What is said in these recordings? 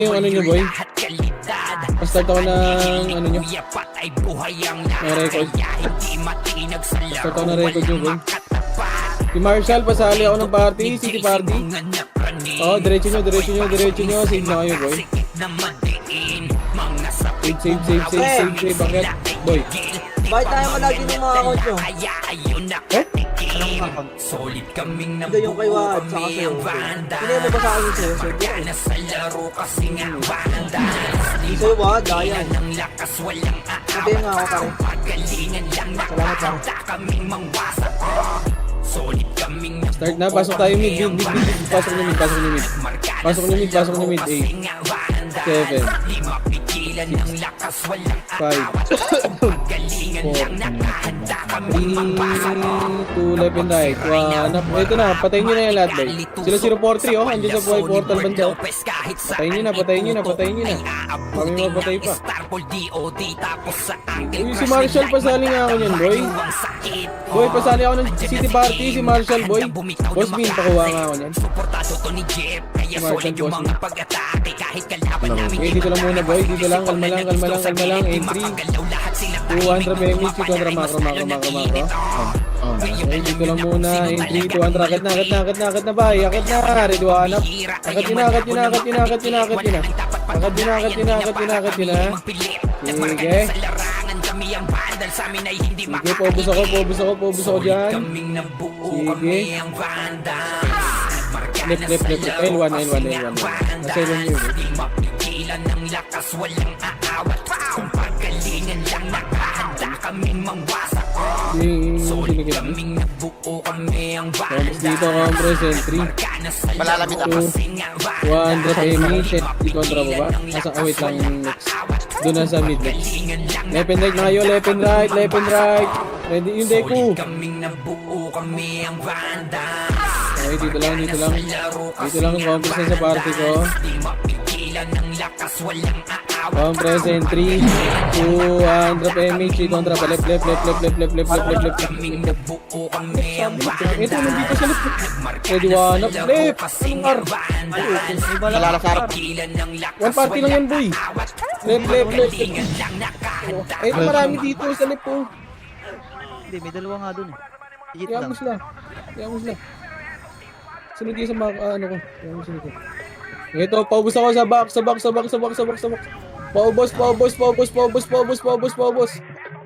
yung ano nyo, boy? Start ako ng ano nyo? Ng record. Start ako ng record nyo, boy. Si Marshall, pasali ako ng party, city party. Oo, diretso nyo. Save na kayo, boy. Save. Bakit? Boy. Bakit tayo malagi ng mga account nyo? Eh? Anong account? Hindi yung kay Wad, saka sa'yo. Hindi mo ba sa akin sa'yo? Sa'yo Wad, dayan. Sabihin nga ako pare. Salamat lang. Start na, pasok tayo mid. Pasok na mid. Pasok na mid. 8, 7, 5, 4, 2, left and right. Ito na, patayin nyo na yung lahat, boy. Sila 043, oh. Andiyan sa buhay portal banda. Patayin nyo na. Kami mapatay pa. Uy, si Marshall, pasali nga ako niyan, boy. Boy, pasali ako ng city party, si Marshall, boy. Boss Bean, pakuha nga ako niyan. Si Marshall, Boss Bean. Okay, dito lang muna, boy. Dito lang, kalma lang. Entry. 200 PMH, kontra macro. Okay, dito lang muna. Entry, 200. Akit na, bay. Akit na, ready hanap. Akit yun na. Sige. Sige, pobus ako dyan. Sige. Left. L1. Nasa L1 yun. Dito compress entry. Malalamit ako. 200 PMH. Dito kontra mo ba? Nasa wait lang next. Doon na sa mid. Left and right na kayo. Left and right. Ready yung Deku. Okay, dito lang compress na sa party ko. Compress entry 200 PMH kontra pa left. Ito nandito sa left. Ready one up left. Malala sa harap. One party lang yan, boy. Left. Ito marami dito sa left po. Hindi, may dalawa nga dun eh. Higit Kaya lang. mo sila. Sunod yung sa mga ano ko. Kaya mo sunod ko. Ito, paubos ako sa box. Paubos.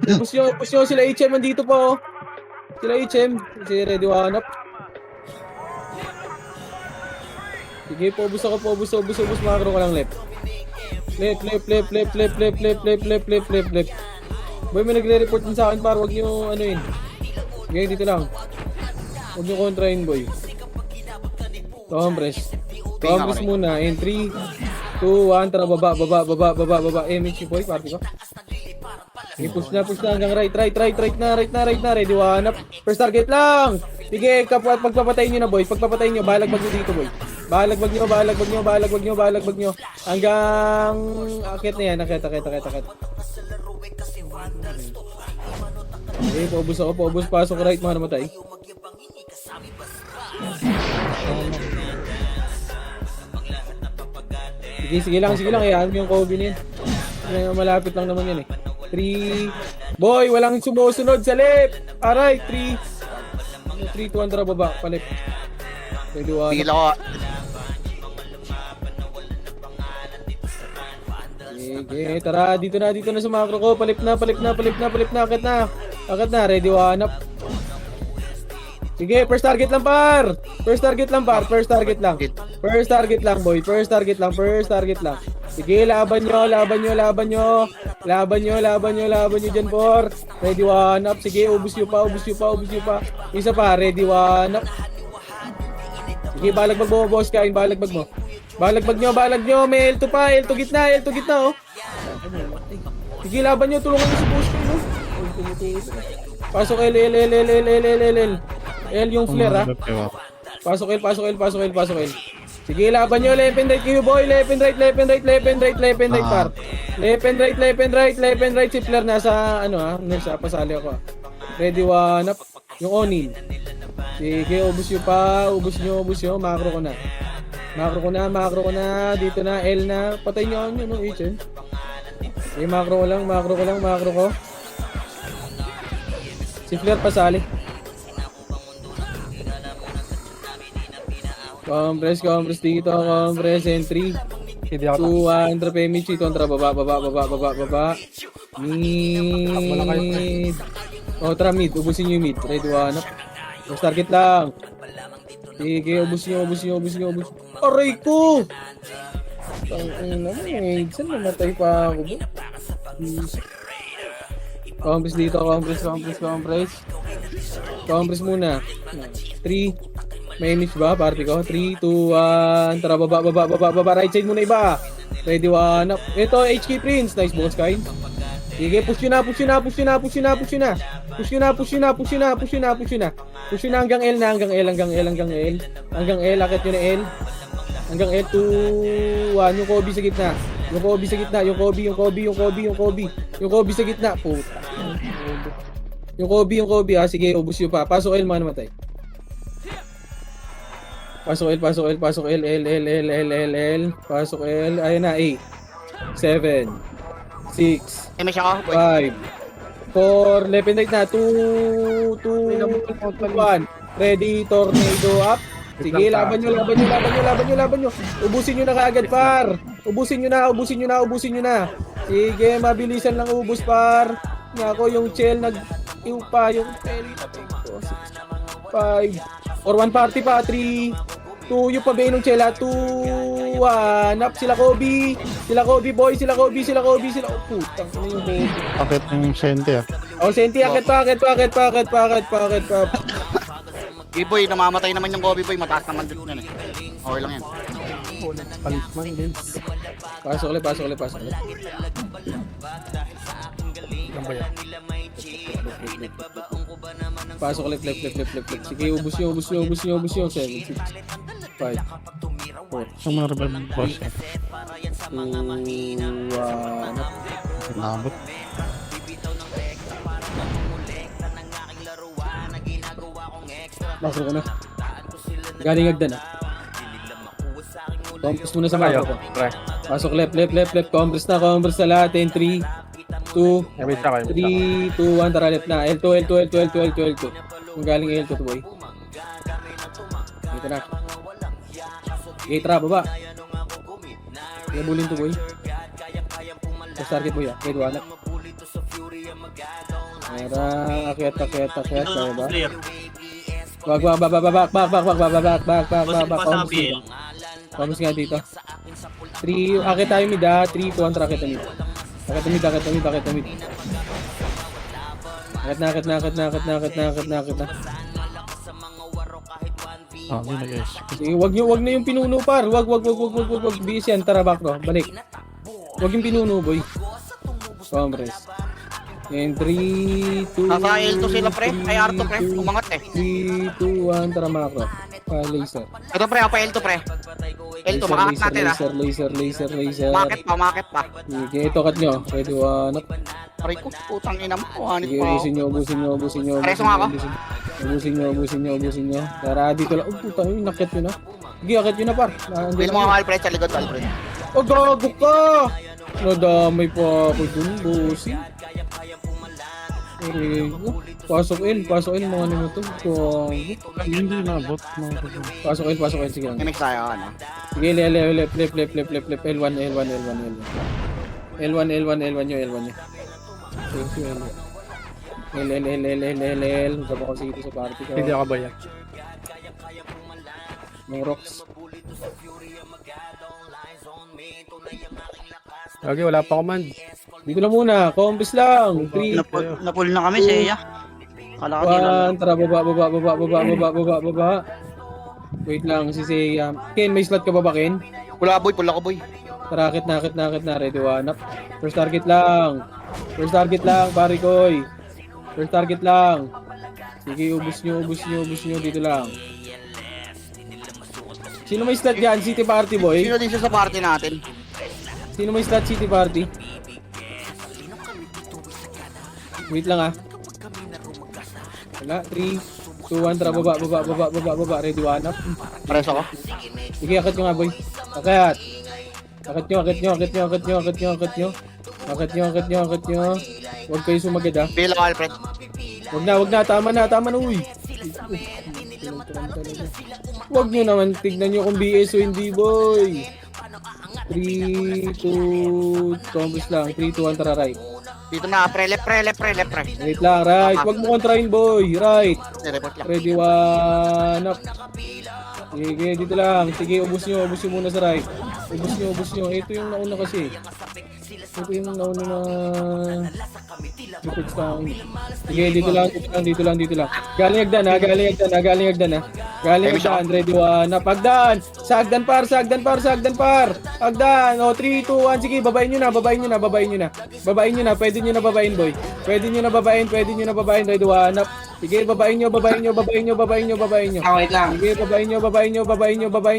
Push nyo sila HM nandito pa oh. Sila HM. Si ready one up. Sige, paubos macro ko lang left. Left. Boy, may nagre-report din sa akin para wag nyo ano yun. Sige, dito lang. Huwag nyo kontrahin, boy. Compress muna. In 3, 2, 1, tara baba. MH boy, party ko. Okay, push na hanggang right na. Ready, one up. First target lang. Sige, pagpapatayin nyo na, boy. Balag nyo dito, boy. Balag nyo. Hanggang akit na yan, akit. Okay, paubos, pasok right, mga namatay. Sige lang, hayaan mo yung Kobe na yan. Malapit lang naman yan eh. 3, boy, walang sumusunod sa left. Alright, 3, 2, 1, tara baba, palip. Pwede Tigil ako. Sige, tara, dito na sa macro ko. Palip na, akit na, ready, one up. Sige, first target lang, par. First target lang, boy. First target lang. Sige, laban nyo dyan, por. Ready, one up. Sige, ubus nyo pa. Isa pa, ready, one up. Sige, balagbag mo, boss kain, balagbag mo. Balagbag nyo, may L2 pa, L2 gitna, oh. Sige, laban nyo, tulungan nyo si boss kain, no? Pasok L. L yung flare, ha? Pasok L. Sige, laban nyo, left and right kayo, boy. Left and right, par. Left and right, si flare nasa, nasa pasali ako, ha? Ready, one up. Yung Onin. Sige, ubus nyo, macro ko na. Macro ko na. Dito na, L na. Patay nyo yun, no, H, eh. Okay, macro ko. Si Flair pasali. Compress dito, compress, entry. Hindi ako. 2, 1, trap, MH, kontra, baba. Mid. Kontra, mid. Ubusin nyo yung mid. Ready, 1 up. First target lang. Sige, ubusin nyo. Aray ko! Tangin naman, saan namatay pa ako ba? Compress dito, compress muna. 3, may image ba, party ko? 3, 2, 1, tara, baba, right side muna iba. Ready, 1 up. Ito, HK Prince, nice boss, Kyle. Sige, push nyo na. Push nyo na hanggang L, akit nyo na L. Hanggang L, 2, 1, yung Kobe sa gitna. Yung Kobe sa gitna. Puta. Yung Kobe, sige, ubus nyo pa. Pasok L, matay. Pasok L. Pasok L. Ayun na, 8, 7, 6, 5, 4, left and right na. 2, 1. Ready, tornado up. Sige, laban nyo. Ubusin nyo na kaagad, par. Ubusin nyo na. Sige, mabilisan lang ubus, par. Nako, yung Chell nag-iw pa. Yung Chell. 5, or 1 party pa. 3, 2, yung pabe nung Chell. 2, 1. Up sila Kobe, boy. Putang ina yung Kobe. Bakit yung Sente ah? Oh, Senti, akit pa. Boy, namamatay naman yung Kobe boy, mataas naman din yan eh. Okay lang yan. Palisman din. Pasok ulit. Ano ba yan? Pasok ulit, left. Sige, ubus nyo. 7, 6, 5, 4, Saan mga rebel boss? 2, 1. Nabot. Pasok ko na. Galing agdan ah. Compress muna sa Kayo, mapa ko. pre. Pasok left. Compress na lahat. 10, 3, 2, Wait lang kayo. 3, 2, 1. Tara left na. L2. Yung galing L2 to boy. Dito na. Okay, tara, baba. Bulin to boy. First target boy ah. Ready, 1 up. Akyat. Kaya ba? Back. Vamos nga dito. 3, akit tayo mid ah. 3, 2, 1, tara, akit mid. Akit mid. Akit na. Ah, hindi na guys. Sige, wag na yung pinuno par. Wag. Bis yan, tara back no. Balik. Wag yung pinuno boy. Compress. And 3, 2, Nasa L2 sila pre, ay R2 pre, umangat eh. 3, 2, 1, tara macro. Laser. Ito pre, apa L2 pre. L2, makakat natin ah. Laser. Market pa. Sige, ito kat nyo. Pwede 1 up. Aray ko, putang ina mo, hanip Sige, pa ako. ubusin nyo. Preso nga ako. Ubusin nyo. Tara, dito lang. Oh, putang yun, nakit yun na. Sige, akit yun na par. Bill mo nga Alfred sa likod, Alfred. Oh, gago ka! Nadamay pa ako dun, busi. Pasok in mga nimo to. Hindi nabot. Pasok in, sige lang. Imix tayo, ano. Sige, left, L1 nyo. Sige, L. Magkaba ko sige sa party ko. Hindi ako ba yan? Mga rocks. Okay, wala pa command. Dito na muna, compass lang. 3, Napul na kami, Seiya. Kala ka nila. 1, tara, baba. Wait lang, si Seiya. Ken, may slot ka ba Ken? Pula ko boy. Tara, akit na. Ready, 1 up. First target lang, pare koy. First target lang. Sige, ubus nyo. Dito lang. Sino may slot dyan? City Party boy? Sino din siya sa party natin? Sino may slot City Party? Wait lang ah. Wala, 3, 2, 1, tara, baba, baba, baba, baba, baba, ready, 1 up. Pares ako. Sige, akit nyo nga, boy. Akit. Akit nyo, akit nyo, akit nyo, akit nyo, akit nyo, akit nyo. Akit nyo, akit nyo, akit nyo. Huwag kayo sumagad, ha. Bill ako, Alfred. Wag na, tama na, uy. Wag nyo naman, tignan nyo kung BS o hindi, boy. 3, 2, combos lang. 3, 2, 1, tara, right. Dito na, left, pre. Right lang, right. Wag mo kontrahin, boy. Right. Report lang. Ready, 1 up. Sige, dito lang. Sige, ubus nyo muna sa right. Ubus nyo. Ito yung nauna kasi. Ito yung nauna na... Sige, dito lang. Galing hagdan, ha. Galing hagdan. Ready, 1 up. Hagdan! Sa hagdan par. Hagdan! O, 3, 2, 1. Sige, babain nyo na. Pwede nyo na babain, boy. Pwede nyo na babain. Ready, 1 up. Sige, babain nyo. Wait lang. Sige, babain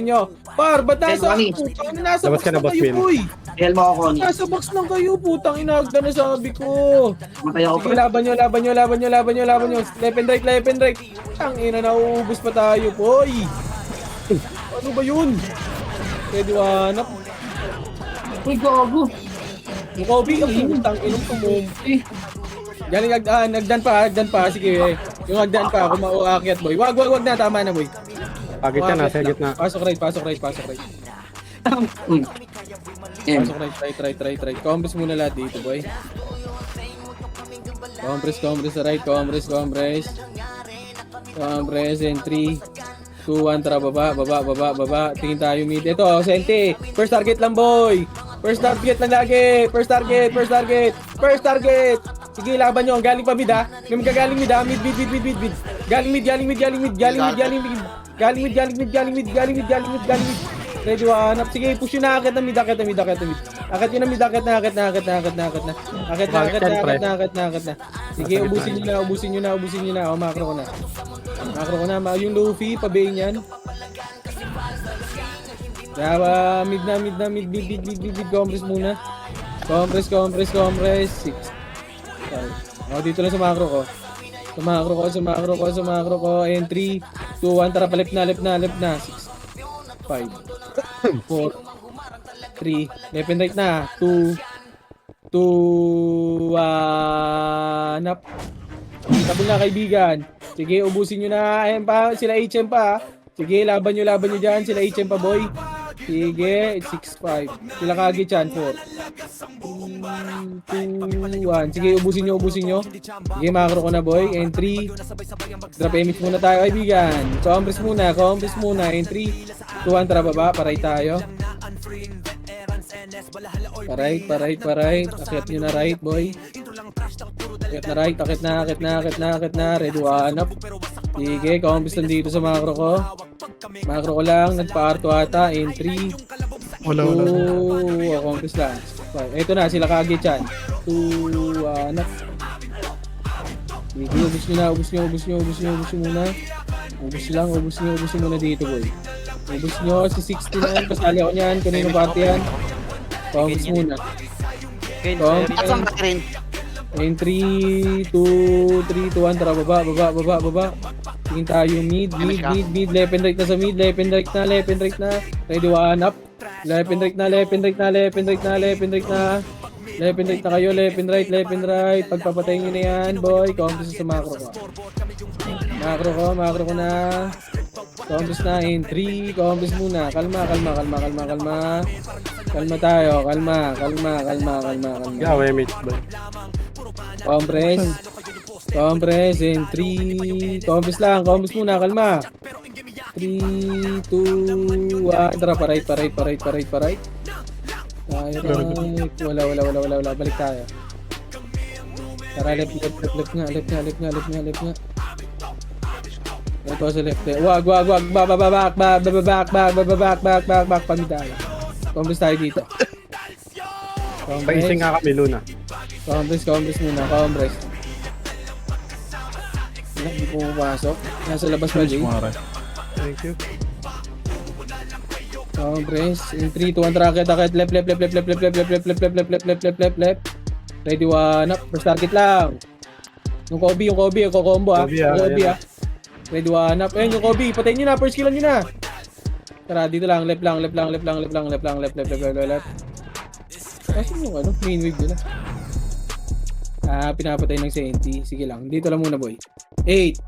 nyo. Par, ba't nasa Labas ka na, box Boss kayo, Will. boy? Hell mo ako, Connie. Nasa box lang kayo, putang inagda na sabi ko. Matay ako, Sige, laban nyo. Left and right. Ang ina, nauubos pa tayo, boy. Ano ba yun? Ready, 1 up. Uy, gago. Ikaw, bigyan putang inong kumumpi. Galing hagdan pa. Sige, yung hagdan pa, kung mauakyat, boy. Wag na, tama na, boy. Pagit ka, nasa git na. Pasok right. Mm. Pasok right. Compress muna lahat dito, boy. Compress sa right. Compress. And 3, 2, 1, tara, baba. Tingin tayo mid. Ito, Sente. First target lang, boy. First target lang lagi. First target. Sige, laban nyo. Galing pa mid, ha. May magagaling mid, ha. Mid. Galing mid. Ready, 1 up. Sige, push yun na. Akit na mid. Akit na. Sige, ubusin nyo na. O, macro ko na. Yung Luffy, pabayin yan. Kaya, mid. Compress muna. Compress. 6. O, dito lang sa macro ko. Sa macro ko. And 3, 2, 1. Tara, palip na. 6, 5, 4, 3. Left and right na. 2, 1 up. Tabol na, kaibigan. Sige, ubusin nyo na. Ayan pa, sila HM pa. Sige, laban nyo dyan. Sila HM pa, boy. Sige, 6-5. Sila kagi chan, 4. 3, 2, 1. Sige, ubusin nyo. Sige, macro ko na, boy. And 3. Drop image muna tayo, kaibigan. Compress muna. And 3, 2, 1. Tara, baba. Paray tayo. Paray. Akit nyo na right, boy. Akit na right. Akit na. Ready, 1 up. Sige, compress lang dito sa macro ko. Macro ko lang. Nagpa-R2 ata. In 3, 2, compress lang. Ito na, sila kagi chan. 2, 1 up. Sige, ubus nyo muna. Ubus muna dito, boy. Ubus nyo, si 69, pasali ako niyan, kanino party yan. Compress muna. Asan ka rin? In 3, 2, 1, tara, baba. Tingin tayo mid. Left and right na sa mid. Left and right na. Ready, 1 up. Left and right na kayo. Left and right. Pagpapatayin nyo na yan, boy. Compress sa macro ko. Macro ko na. Compress na in 3. Compress muna. Kalma tayo. Kalma. Gawin, mate, boy. Compress in 3. Compress muna. Kalma. 3, 2, 1. Tara, paray. Tayo, right. Wala. Balik tayo. Tara, left nga. Ito sa left. Wag. Back. Pamitayo. Compress tayo dito. Paising nga kami, Luna. Compress muna. Hindi po pumapasok. Nasa labas pa, Jay. Thank you. Compress. In 3, 2, 1, tracket. Left. Ready, 1 up. First target lang. Yung Kobe, yung combo, ha. Kobe, ah. Kobe, ha. Ready, 1 up. Ayun yung Kobe. Patayin nyo na. First killan nyo na. Tara, dito lang. Left lang. Asan yung ano? Main wave nila. Pinapatay ng Senti. Sige lang. Dito lang muna, boy. 8,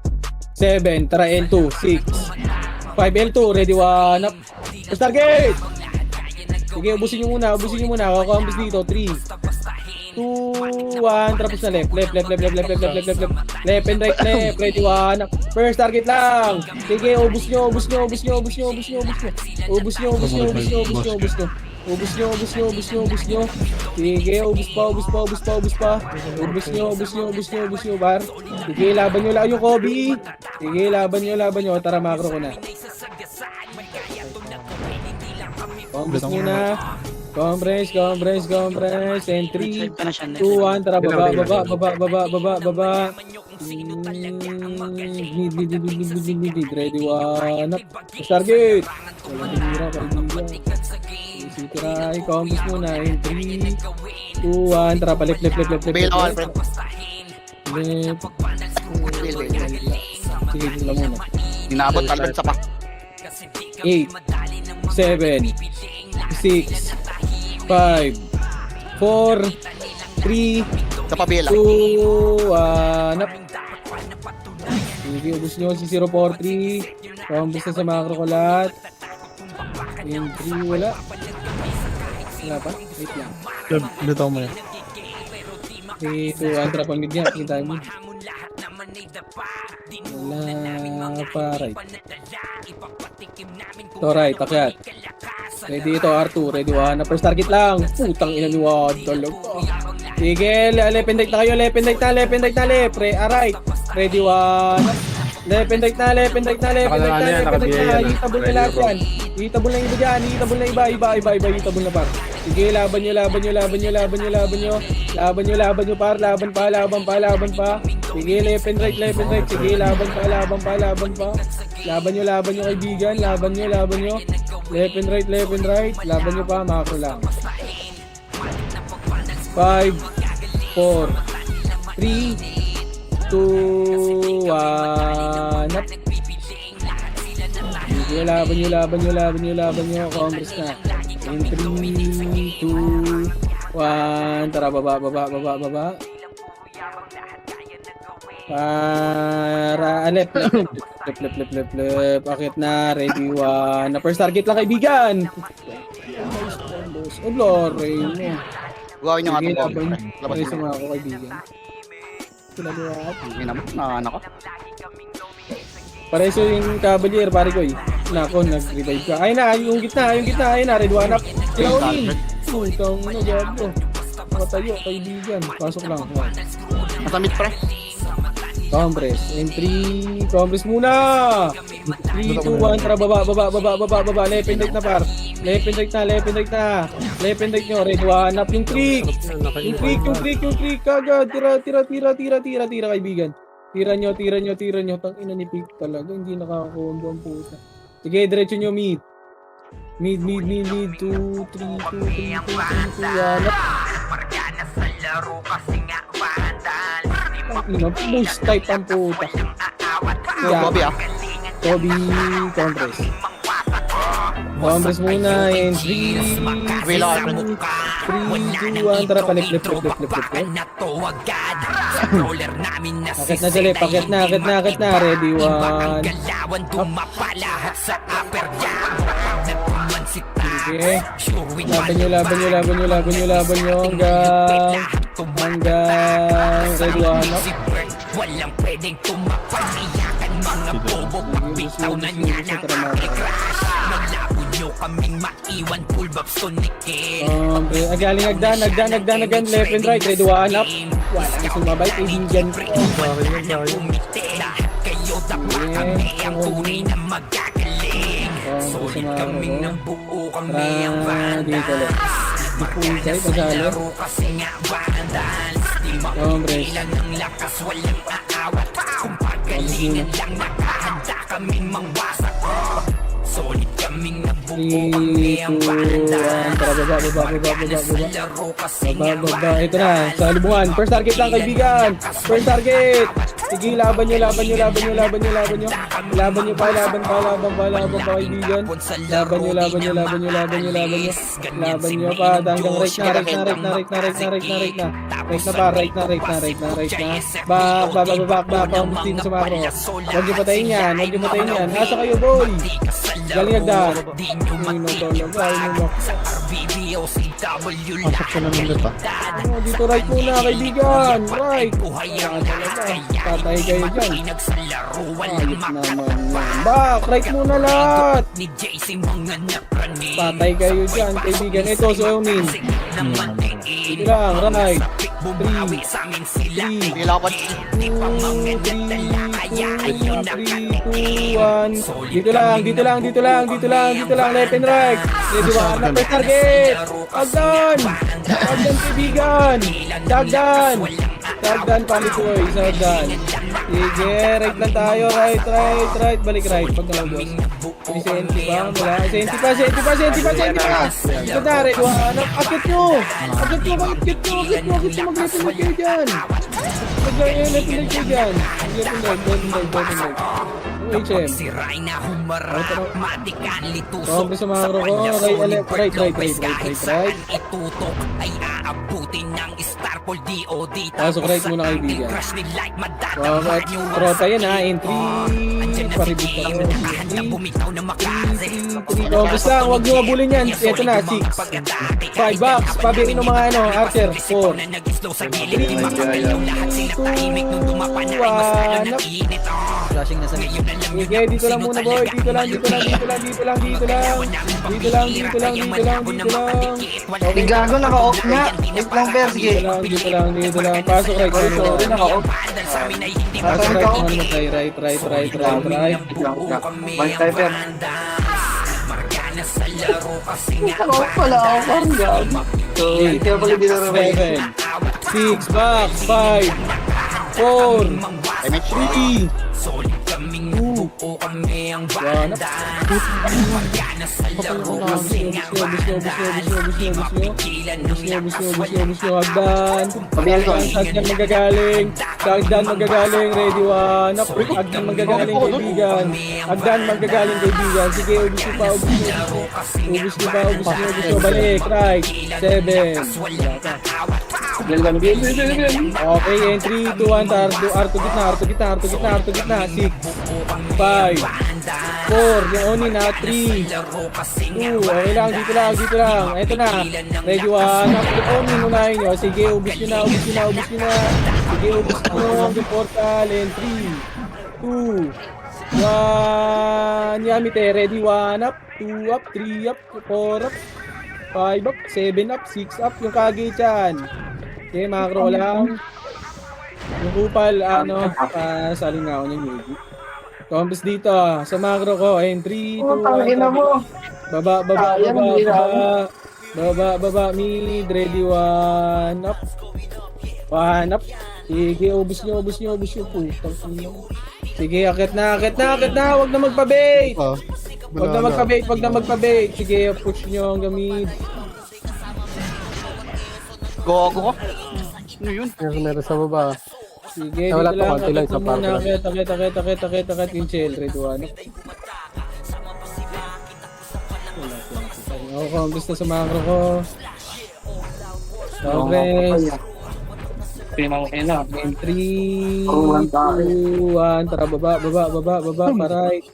7, tara, L2, 6, 5, L2. Ready, 1 up. First target! Sige, ubusin nyo muna. Kakakambis dito. 3, 2, 1. Tapos na left. Left and right, left. Ready, 1 up. First target lang. Sige, ubus nyo. Sige, ubus pa. Ubus nyo, bar. Sige, laban nyo lang yung Kobe. Sige, laban nyo. Tara, macro ko na. Compress muna. Compress. And 3, 2, 1. Tara, baba. Need. Ready, 1 up. Target. Walang tinira, kaibigan. Easy try. Compress muna. And 3, 2, 1. Tara, left. Bail ako, Alfred. Left. Bail. Sige, dito lang muna. Inabot Alfred sa pack. 8, 7, 6, 5, 4, 3, Sa pabila. 2, 1 up. Sige, ubus nyo si 043. Pambus na sa macro ko lahat. Yung 3, wala. Wala pa? Wait lang. Dito mo yan. 3, 2, 1, trap ang mid niya. Kita mo. Wala pa, right. Ito, right, akyat. Ready ito, R2. Ready, 1. First target lang. Putang ina ni Wad. Talaga. Sige, left and right na kayo. Left. Right. Ready, 1. Left and right na. Hitable na lahat yan. Hitable na iba dyan. Iba. Hitable na par. Sige, laban nyo, par. Laban pa. Sige, left and right. Sige, laban pa. Laban nyo, kaibigan. Laban nyo. Left and right. Laban nyo pa, macro lang. 5, 4, 3, 2, 1 up. Sige, laban nyo. Compress na. In 3, 2, 1. Tara, baba. Para left. Akit na. Ready, 1. Na first target lang, kaibigan. Oh, glory mo. Gawin nyo nga Sige, itong laban. Kobe. Labas Ayos mo. mga ako, kaibigan. Pinagawa. Hindi naman. Nakaana ko. Pareso yung Cavalier, pare ko eh. Nako, nag-revive ka. Ayun na, yung gitna. Ayun na, red 1 up. Kilaunin. Putang mo, gago. Matayo, kaibigan. Pasok lang. Masamit pre. Compress. And 3. Compress muna. 3, 2, 1. Tara, baba. Left and right na, par. Left and right nyo. Red 1 up. Yung trick. Yung trick. Kagad. Tira, kaibigan. Tira nyo. Tangina ni Pig talaga. Hindi nakakakombo ang puta. Sige, diretso nyo mid. Mid. 2, 3, 1 up. Boost type ang puta. Kobe ah. Kobe, compress. Compress muna. And 3, 2, 1. Tara, palit. Akit na dali. Akit na. Ready, 1. Sige. Laban nyo. Hanggang ready, 1 up. Walang pwedeng tumapaniyakan mga bobo. Bitaw na niya ng crash. Malabo nyo kaming maiwan. Pull back sonikin. Galing nagdan. Left and right. Ready, 1 up. Walang sumabay. Kaibigan ko. Lahat kayo dapat kami ang tunay na magagaling. Solid kaming ng buo kami ang vandal. Dipulsay, pasalo. Kasi nga vandal. Di mapigilan ng lakas, walang aawat. Kung pagalingan lang nakahanda kaming mangwasak. Solid kaming ng buo kami ang vandal. Tara, baba. Ito na, sa lubungan. First target lang, kaibigan. First target. Sige, laban nyo. Laban nyo pa kaibigan. Laban nyo pa. Hanggang right na. Right na. Back. Pamusti na sa macro. Huwag nyo patayin yan. Nasa kayo, boy. Galing nagdaan. Dito right muna, kaibigan. Right. Patay kayo dyan. Ayos naman yan. Back. Right muna lahat. Patay kayo dyan, kaibigan. Ito, Soyomin. Dito lang, right. 3, 2, 1. Dito lang. Left and right. Ready, one. First target. Agdan, kaibigan. Dagdan, palitoy. Sagdan. Sige, right lang tayo. Right. Balik right. Pag nalabos. May senti pa. Wala. Senti pa. Ito na, ready, one. Akit nyo. Akit nyo. Mag-left kayo dyan. Mag-left kayo dyan. HM. Kombi sa mga ko. Right. Pasok right muna kaibigan. Tropa yan ha. Entry. Paribig ako. Kombi lang. Huwag nyo mabulin yan. Ito na. 6. 5 bucks. Pabirin ng mga Archer. 4. 3, 2, 1. Flashing na sa medyo. Okay, dito lang muna boy. Dito lang. May gago, naka-off nga. Wait lang, Per, sige. Dito lang. Pasok right. Sorry, naka-off. Pasok right. Right. Balik tayo, Per. Naka-off pala ako, parang gago. So, hindi ka pala dito na may 6 back, 5, 4, 3, 2, 1. Agdan magagaling. Ready, one. Agdan magagaling, kaibigan. Sige, ubus nyo pa. Balik, right. 7. Okay, entry, 2, 1, R2 gitna. 6, 5, 4, yung Oni na, 3, 2, okay lang, dito lang. Ito na, ready, 1, Oni munahin nyo. Sige, ubus nyo na. Sige, ubus nyo yung portal, and 3, 2, 1, Yamite, ready, 1 up, 2 up, 3 up, 4 up, 5 up, 7 up, 6 up, yung kagi dyan. Okay, macro lang. Yung kupal, saling nga ako ng Yugi. Compass dito, sa macro ko, and 3, 2, 1, baba, mid, ready, 1 up. 1 up. Sige, ubus nyo, putang ina. Sige, akit na, wag na magpa-bait. Wag na magpa-bait. Sige, push nyo hanggang mid. Gogo ko. Ano yun? Meron sa baba. Sige, wala dito pa, lang. konti lang sa park. Akit yung chill. Ready, 1 up. Ako, compass na sa macro ko. Progress. Pinang ina. 3, 2, 1. Tara, baba, right.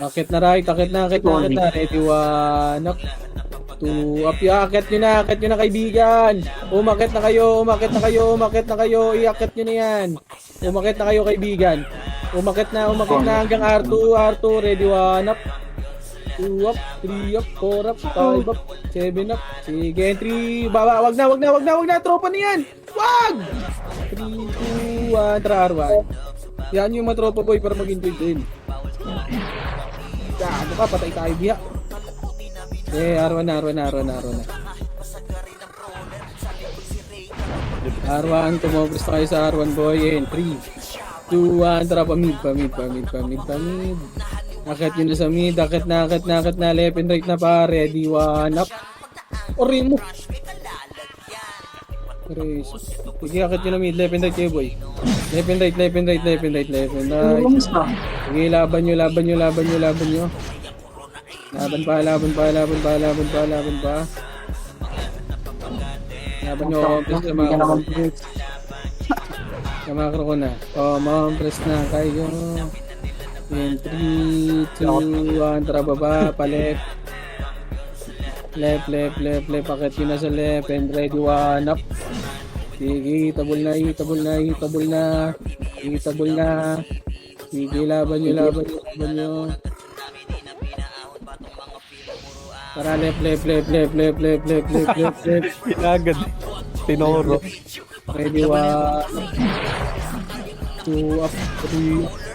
Akit na right, akit na. Ready, 1 up. 2 up. Akit nyo na kaibigan. Umakit na kayo. Iakit nyo na yan. Umakit na kayo kaibigan. Umakit na hanggang R2. Ready, 1 up. 2 up, 3 up, 4 up, 5 up, 7 up. Sige, entry. Baba, wag na. Tropa na yan. Wag! 3, 2, 1, tara, R1. Yan yung mga tropa boy para mag-enjoy din. Ano ka, patay tayo biya. R1 na. R1, tumobres na kayo sa R1 boy. And 3, 2, 1, tara, pamid. Akit yun na sa mid, akit na, left and right na pa, ready, 1 up. Orin mo. Chris. Sige, akit nyo na mid. Left and right kayo, boy. Left and right, left and right, left and right, left and right. Kumusta? Sige, laban nyo, laban nyo, laban nyo, laban nyo. Laban pa, laban pa, laban pa, laban pa, laban pa. Laban nyo, compress na mga compress. Kamakro ko na. Compress na kayo. In 3, 2, 1, tara baba, palit. Left, left, left, left. Pakit yun na sa left and ready, one up. Sige, itabol na, itabol na, itabol na. Itabol na. Sige, laban nyo, laban nyo, laban nyo. Tara, left, left, left, left, left, left, left, left, left, left. Agad. Tinoro. Ready, one. 2 up, 3.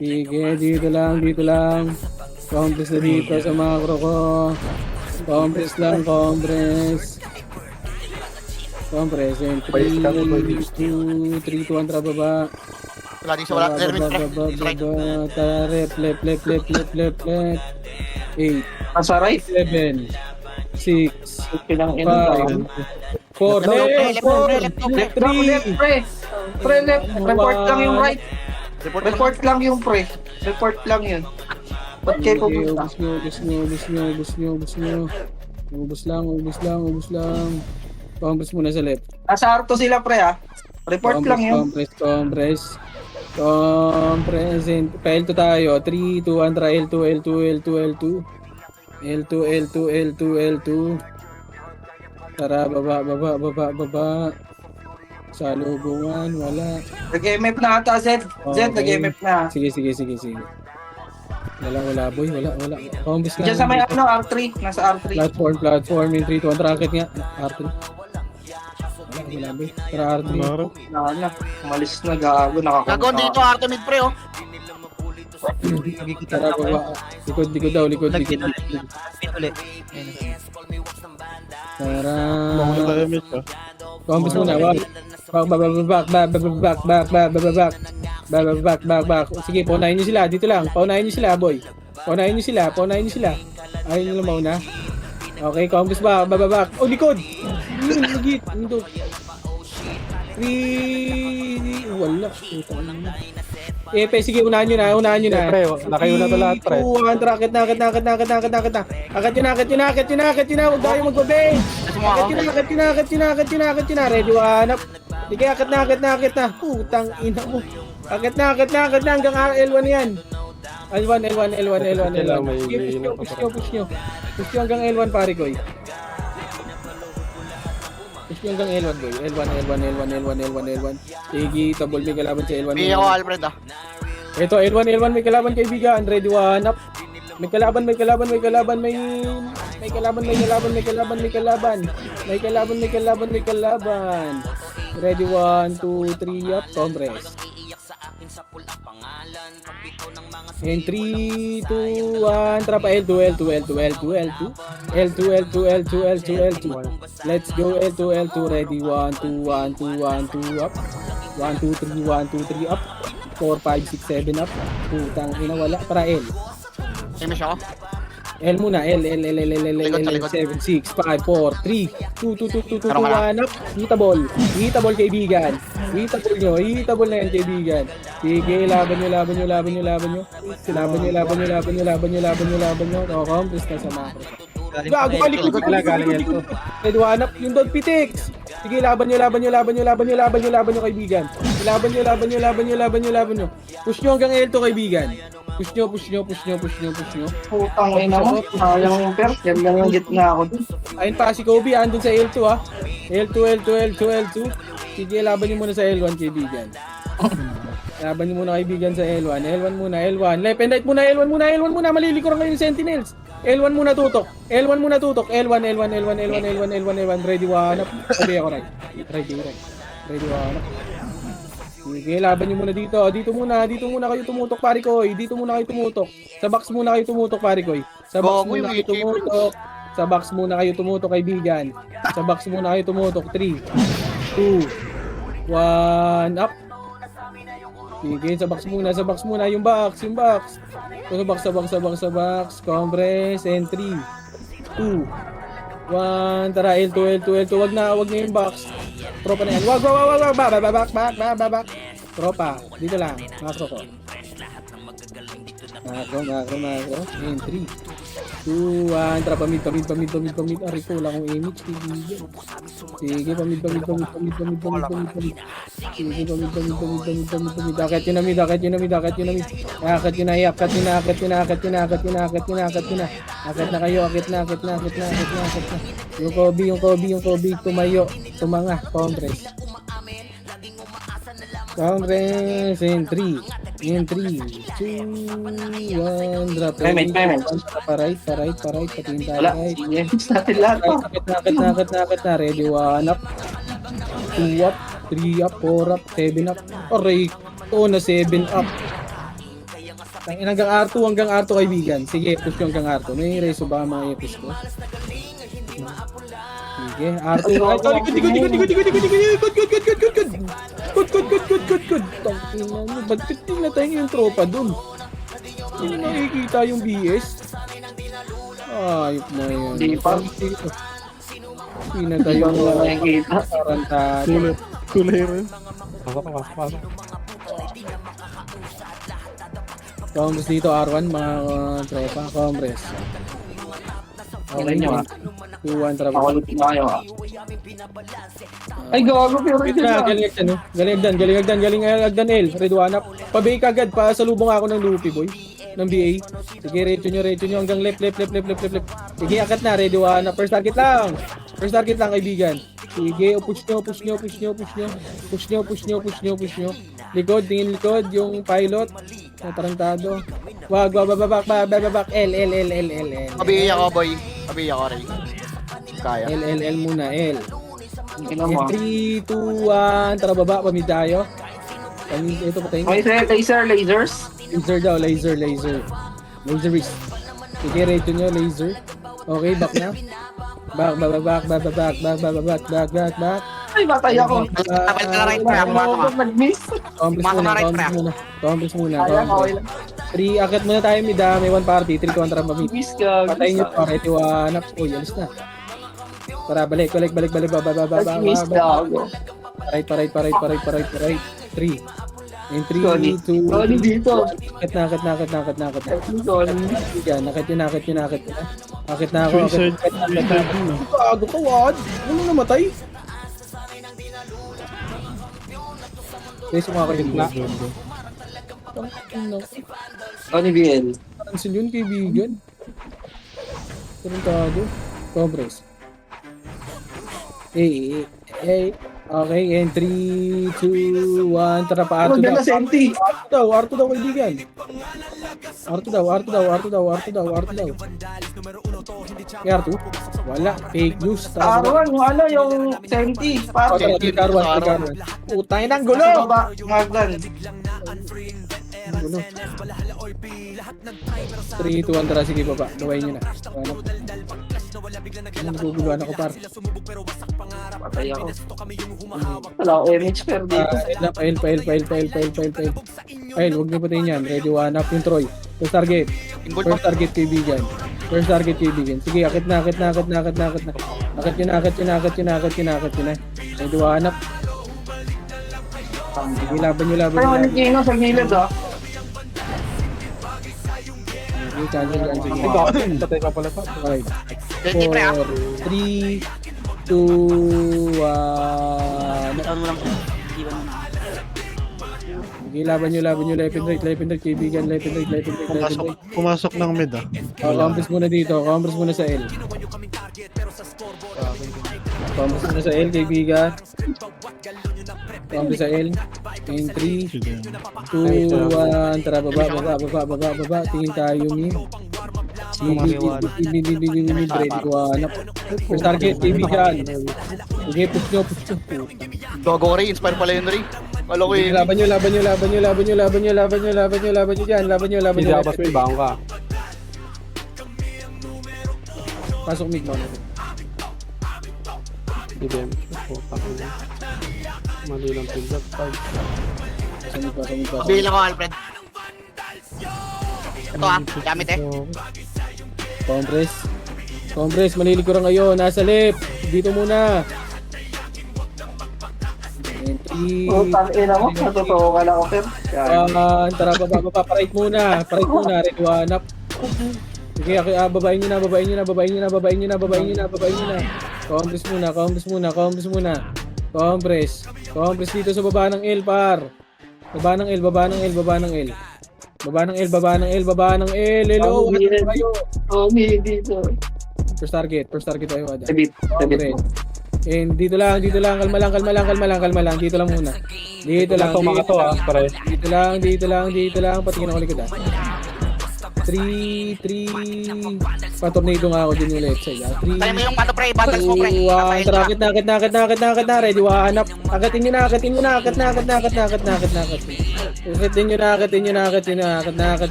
Sige, dito lang, dito lang. Compress na dito sa macro ko. Compress lang, compress. Compress. And 3, 2, 3, 2, 1, tara baba. Wala din siya, wala. Right. Tara, left, left, left, left, left, left, left. 8, Nasa right. 7, 6, Pilang 5, 4, left, 4, 3, Left, pre. Pre, left. Report lang yung right. Report lang yung pre. Report lang yun. Ba't kayo pupunta? Ubus nyo, ubus nyo, ubus nyo, ubus nyo, ubus nyo. Ubus lang, ubus lang, ubus lang. Compress muna sa left. Nasa Arto sila pre ah. Report lang yun. Compress, compress. Compress. Pa-L2 tayo. 3, 2, 1, try L2, L2, L2, L2. L2, L2, L2, L2. Tara, baba, baba, baba, baba. Sa lubungan, wala. Nag-MF na ata, Zed. Zed, nag-MF na. Sige, sige, sige, sige. Wala, boy. Wala. Compress na. Diyan sa may ano, R3. Nasa R3. Platform. In 3, 2, 1, tracket nga. R3. Wala, boy. Tara, R3. Na. Umalis na, gago. Nakakunta. Gagon dito, Arte mid pre, oh. Tara, baba. Likod daw, likod. Pin ulit. Tara. Damage ah. Compress muna, wag. Back. Sige, paunahin nyo sila. Dito lang. Paunahin nyo sila, boy. Paunahin nyo sila. Ayaw nyo lang mauna. Okay, compress ba? Back. Oh, likod! Ligit. Ito. 3... Wala. Sige, unahan nyo na. Pre, nakayo na to lahat, pre. 2, 1, akit na. Akit yun na. Huwag tayo magbabe. Akit yun na. Ready, one up. Sige, akit na. Putang ina mo. Akit na. Hanggang L1 yan. L1. Sige, push nyo. Push nyo hanggang L1, pare ko. Push nyo hanggang L1, boy. L1. Sige, tabol may kalaban sa L1. May ako, Alfred, ah. Ito, L1, may kalaban kaibigan. Ready, one up. May kalaban. Ready, 1, 2, 3, up. Compress. And 3, 2, 1, trapa L2. Let's go, L2. Ready, 1, 2, up. 1, 2, 3, up. 4, 5, 6, 7, up. Putang ina, wala. Para L. Finish ako. L muna, L, Likod sa likod. 7, 6, 5, 4, 3, 2, 1, up. Hitabol, kaibigan. Hitabol na yan, kaibigan. Sige, laban nyo. Compress na sa macro. Gago ka, likod. Ready, one up. Yung dog pitix. Sige, laban nyo, kaibigan. Laban nyo. Push nyo hanggang L2, kaibigan. Push nyo. Putang ina mo. Sayang yung perk. Yan lang yung gitna ako dun. Ayun pa, si Kobe, andun sa L2 ha. L2. Sige, laban nyo muna sa L1, kaibigan. Laban nyo muna, kaibigan, sa L1. L1. Left and right muna, L1 muna. Malilikuran kayo yung Sentinels. L1 muna tutok. L1. Ready, one up. Sabi ako, right. Ready, one up. Sige, laban nyo muna dito. Dito muna kayo tumutok, pare ko. Sa box muna kayo tumutok, pare ko. Sa box muna kayo tumutok, kaibigan. 3, 2, 1, up. Sige, sa box muna, yung box. Sa box. Compress, and 3, 2, 1, tara, L2. Wag na yung box. Tropa na yan. Wag. Back. Tropa, dito lang. Makro ko. Makro. And 3, 2, 1, tara, pamid. Aray ko, wala akong image. Sige, pamid. Sige, pamid. Akit yun na mid. Akit yun na. Akit na kayo. Akit na. Yung Kobe, tumayo. Tumanga, Congress, in 3, 2, 1, drop. Payment. Right, patingin tayo Wala. right. Yes, natin lahat pa. Nakit na, ready, 1 up, 2 up, 3 up, 4 up, 7 up. Aray, ito na 7 up. Hanggang R2 kaibigan. Sige, push ko hanggang R2. May reso ba mga epis ko? Sige, R2. Ay, sorry, good. Tangina nyo, ba't tingnan tayo yung tropa dun? Hindi nakikita yung BS. Ayop na yun. Di pa. Tingnan tayo yung Nakikita. tarantado. Kulay rin. Pasok. Congress dito, R1, mga tropa. Congress. Tingnan nyo, 2-1, tara. Makulit na kayo ah. Ay, gago, pero Wait na, galing agdan L. Red 1 up. Pabay kagad, pasalubong ako ng Luffy boy. Ng BA. Sige, reto nyo hanggang left. Sige, akat na, ready 1 up. First target lang, kaibigan. Sige, push nyo. Likod, tingin likod, yung pilot. Natarantado. Wag, babak. L. Kabiya ko, boy. Kabiya ko, Ray. Kaya. L muna, L. Tingnan mo. 3, 2, 1, tara baba, pamid tayo. Ito patayin. May lasers. Laser. Laserist. Sige, reto nyo, laser. Okay, back na. Back. Ay, batay ako. Tapal na right track. Ako nag-miss. Complex muna. Kaya, okay lang. 3, akit muna tayo, mida. May 1 party, 3 kontra pamid. Miss ka. Patayin nyo to, reto 1 up. Uy, alis na. Tara, balik. Miss ka ako. Right. 3. In 3, Tony 2, dito. akit na. Tony. Yan, nakit yun. Akit na ako. Suicide. Gago ka, wad. Ano namatay? Beso mga kagitna. Tony BL. Pansin yun, kaibigan. Tarantado. Compress. Okay, and 3, 2, 1, tara pa, Ano R2 ganda senti? R2 daw, kaibigan. R2 daw. May R2? Wala, fake news. Arawan, yung senti. Parang R1. Utay ng gulo! baba, maglan. Gulo. 3, 2, 1, tara, sige baba. Gawain nyo na. Naguguluhan ako, par. Patay ako. Wala ako image pero dito. Ayun, huwag niyo patayin yan. Ready, 1 up yung Troy. First target, kaibigan. Sige, akit na. Akit yun na. Ready, 1 up. Sige, laban nyo. Pero nagkino sa gilid ah. Sige, cancel. Patay ka pala pa. Okay. Hindi, pre, 4, 3, 2, 1. Sige, laban nyo. Left and right, kaibigan. Left and right. Pumasok ng mid ah. Compress muna dito. Compress muna sa L. Kaibigan. Compress sa L. In 3, 2, 1. Tara, baba. Tingin tayo ni. Ready ko hanap. First target, kaibigan. Sige, push nyo. Gago, Ray. Inspire pala yun, Ray. Kala ko yun. Laban nyo dyan. Hindi ako may baong ka. Pasok mid mo. Hindi. Mali lang pindot. Sa Bilang ko, Alfred. Ito gamit eh. Compress. Compress, malilikuran ngayon. Nasa left. Dito muna. Entry. Oh, tangina mo. Natotoo ka lang, Oper. Tara, baba. Parite muna. Ready, one up. Sige, babain nyo na. Compress muna. Compress dito sa baba ng L, par. Baba ng L. Hello, ano kayo? Oh, dito. First target tayo, Wada. Tabit mo. And dito lang, kalma lang. Dito lang muna. Dito lang. Pare. Dito lang. Patingin ako likod 3. Patornado nga ako din yung left side. Tayo mo yung ano pre, battles mo pre. 2, 1, tara, akit na. Ready, one up. Akatin nyo na. Akat na.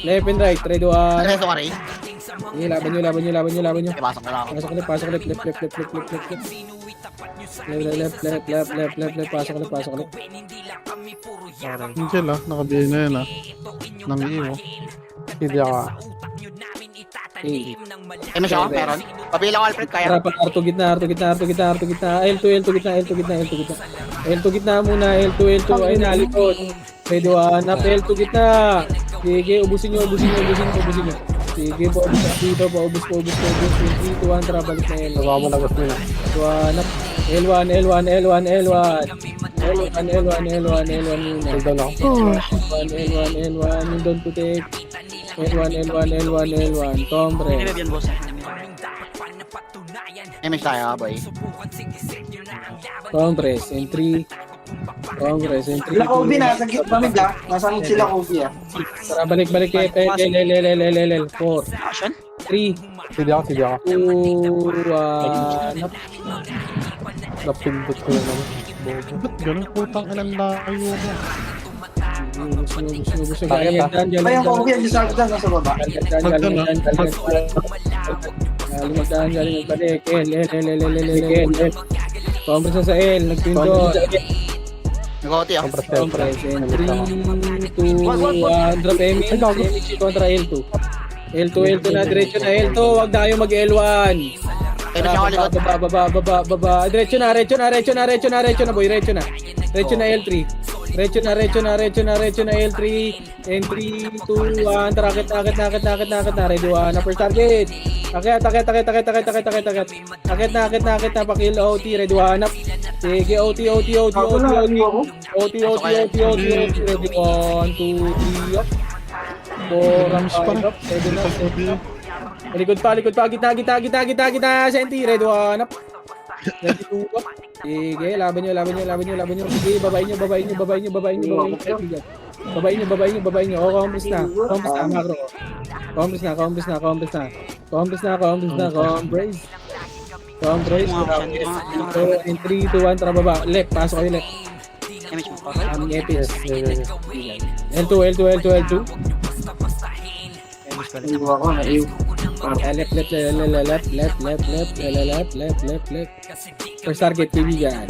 Left and right. Ready, one. Resto ka rin. Sige, laban nyo. Pasok na lang ako. Pasok ulit. Left. Pasok ulit. Angel nakabihin na yan Nang iyo. Hindi ako. Ano siya? Meron? Pabilang ko, Alfred, kaya. Tara, Arto gitna. L2 gitna muna. L2. Ay, nalikod. Ready, one up. L2 gitna. Sige, ubusin nyo. Sige, paubos. 3, 2, 1, tara, balik na L. Nagawa mo na gusto nila. One up. L1 muna. Hold down ako. L1, yung don't protect. L1. Tombre. Yan, boss. MX tayo, boy. Compress, entry. Sila Kobe, nasa gitna nasa mid sila Kobe Tara, balik kay L. 4, Action? 3, Sige ako. 2, 1. Napindot ko naman. Ba't ganun putang ilang layo mo? Ubus. Kaya yung Kobe, yung sa gitna nasa baba. Galing balik. L. Compress na sa L. Nagpindot. Nag-OT ako. Compress. 3, 2, 1. Drop MX kontra L2. L2 na. Diretso na L2. Huwag na kayo mag-L1. Pero siya ako likod. Baba. Diretso na, boy. Diretso na L3. Diretso na L3. And 3, 2, 1. Tara, akit na. Ready, one. First target. Akit. Akit na. Pakil, OT. Ready, one. Sige, OT. Ready, 1, 2, 3, up. 4, up. Ready na. Likod pa. Gitna. Senti. Ready, one. Up. Ready, 2, up. Sige, laban nyo. Sige, babayin nyo. O, compress na. Macro. Compress na. In 3, 2, 1, tara baba. Left, pasok kayo left. MX mo. Aming epic. L2. Iwa ko na iyo. Left. First target, kaibigan.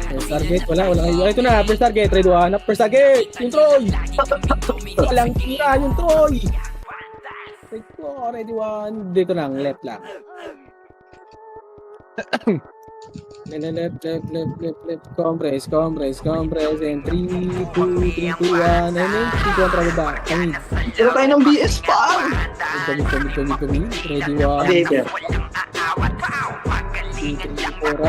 First target, wala kayo. Ito na, first target. Ready, one up. First target, yung Troy. Walang tira, yung Troy. Ready, one. Dito lang, left lang. Left. Compress. And 3, 2, 1. And then, 3 kontra baba. Kami. Sila tayo ng BS pa. Kami. Ready, one. Baker. 2, 3, 4.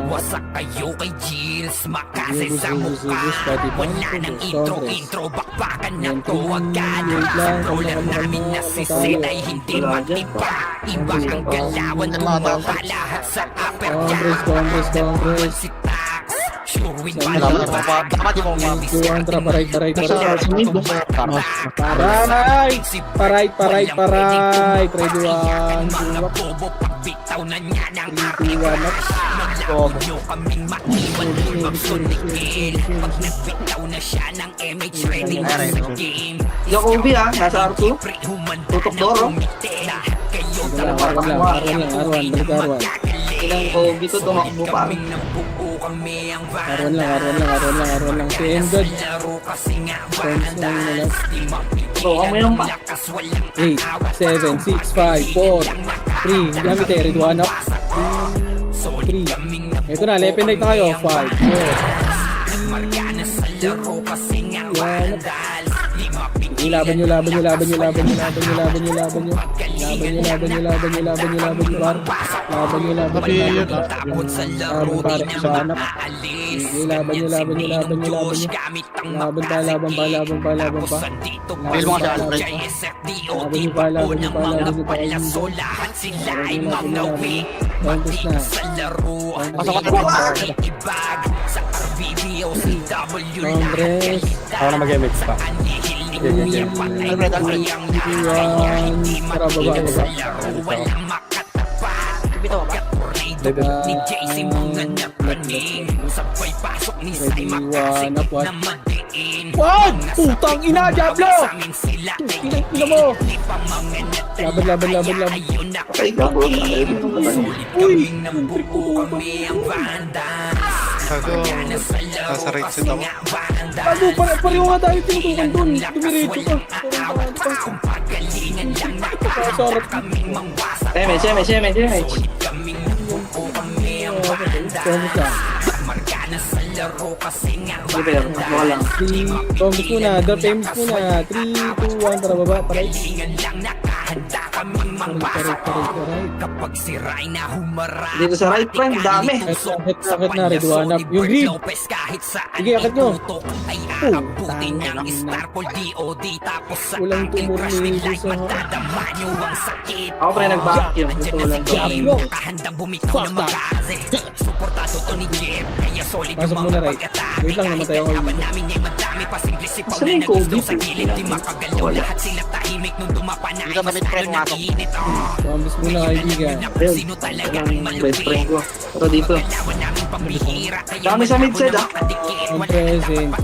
Wasak kayo kay Gilles, makase sa mukha. Wala nang intro, bakbakan ng tuwagan. Roller namin na sisit ay hindi matipa. Iba ang galawan ng mga lahat sa upper Compress. si Tax. Sure win pa Dapat yung mga Tuwan, paray. Ready, one. mga bobo pagbitaw na niya ng 3, 2, 1. Naglayo kaming maiwan ng magsundikin. Pag nagbitaw na siya ng MH ready na sa game. Sila Kobe nasa R2. Tutok doro. Kayo Arwan lang. Balik Arwan. Ilang Kobe to, tumakbo pa. Kaming nabuo kami ang Karuan lang. Si Engod. laro kasi nga Friends na yun nila. Di mapigil Oo, mayroon pa. lakas walang 8, 7, 6, 5, 4, 3. Gamit eh, read 1 up. 3. Ito na, Lepen Knight na kayo. 5, 4. margana sa laro kasi nga vandal Di mapigil Laban nyo, bar. Laban nyo, takot sa laro Laban, di pare, na sa hanap. maalis Laban nyo. gamit ang Laban pa. Sandito Feel mo kasi, Alfred. JSFDOT Laban nyo pa. mga palaso lahat sila ay mangnawi Contest na. sa laro ang Pasok ka ibang na. ibag sa RBB o CW Congress. Ako na mag-MX pa. Alfred, Alfred. Tara, baba. Walang makatapat ni JC mga napraning sabay pasok ni Ready, Sai one up, what? na madiin Wag! Putang ina, Diablo! Sa amin sila ay Ina mo! di pa mga Laban. ayun na Patay ka po. Uy! Nabuo kami ang banda Gago, nasa right side ako. Bago, pareho nga tayo tinutukan dun. Dumiretso ka. Pagalingan lang na Sarap. kaming mangwasa Damage. kaming nabuo kami ang banda Combos lang. Margana sa laro kasi nga Super, mo lang. 3, combos muna. Drop aimings muna. 3, 2, 1, tara baba. Paray. Pagalingan lang nakahanda kaming mangwasa Paray. Kapag si Rayna humarap Dito sa right friend, dami. Akit na, ready, one up. Yung grid. Lopez kahit saan Sige, akit nyo. itutok ay aabutin ng Starpol DOD tapos sa Walang ating tumor crush ni ni Light Lisa, ha? magdadama nyo ang sakit Ako pa rin nag-vacuum. Ito lang Diablo. kahandang bumitaw Fuck ng that. magaze suportado to ni Jeff kaya solid Pasok yung muna, mga Ray. pag-atake Wait lang, namatay ako. Laban namin ay madami pa simple si Paul Saan na yung nagusto Kobe? sa gilid di makagalaw lahat sila tahimik nung dumapa na ay Dito, mas damit friend, lalo pasok. nag-iinit Combos muna, kaibigan. Ayun. sino talaga Ang ang best malupit friend ko. Ito dito. Galawan namin pambihira kaya Dami sa mid-side, ah. On present. 3, 2,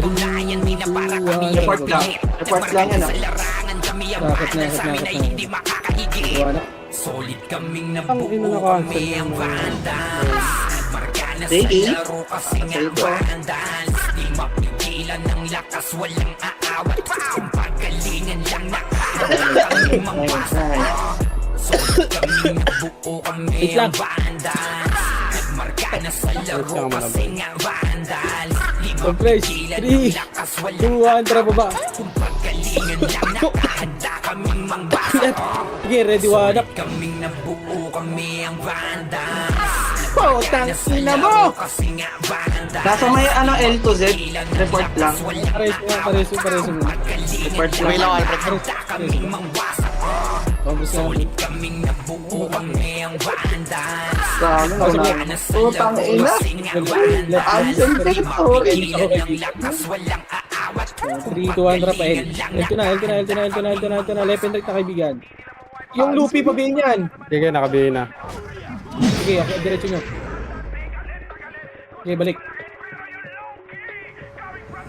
1, Report lang. Report lang yan, ah. Akit na. One up. Solid kaming Ang ina na nabuo cancel kami ang banda Margana sa Sige. laro kasi nga Ito. bandal Di mapigilan ng lakas walang aawat Kung pagalingan lang nakahanda kaming mangwasa Solid kaming nabuo kami Wait lang. ang banda Margana sa laro kasi nga bandal Di Compress. mapigilan 3, ng lakas 2, walang 1, tara baba. Kung pagalingan lang nakahanda kaming mangwasa Sige, ready, one up. Kaming nabuo kami ang banda Putang ina mo! Kasi nga banda Nasa may ano L to Z. Report lang. Pareso muna. Report May lang. lang, Alfred. kaming mangwasa Combos na. Kaming nabuo kami ang banda Dami na. Putang ina. Ang sensitor. lakas walang aawat 3, 2, 1, drop L. L2 na. Lepen Knight na, kaibigan. Yung Luffy pa ba yan? Sige, nakabihin na. Sige, okay, diretso nyo. Okay, balik.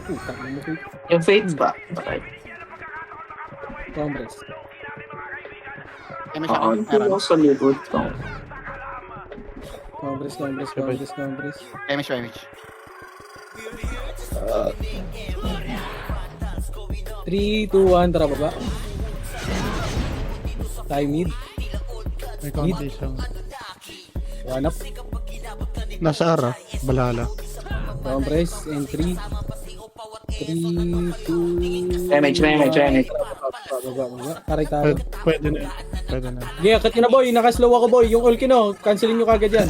Putang ina mo. Yung Fates ba? Okay. Congress. Kami siya, Oo, meron. ito sa likod. Congress. Emish. 3, 2, 1, tara baba. Time mid. May condition. One up. Nasa ara, balala. Congress. And 3, 2, Damage. Baba. Taray tayo. Pwede na. Pwede na. Sige, akit nyo na boy. Nakaslow ako boy. Yung all kino, cancelin nyo kagad yan.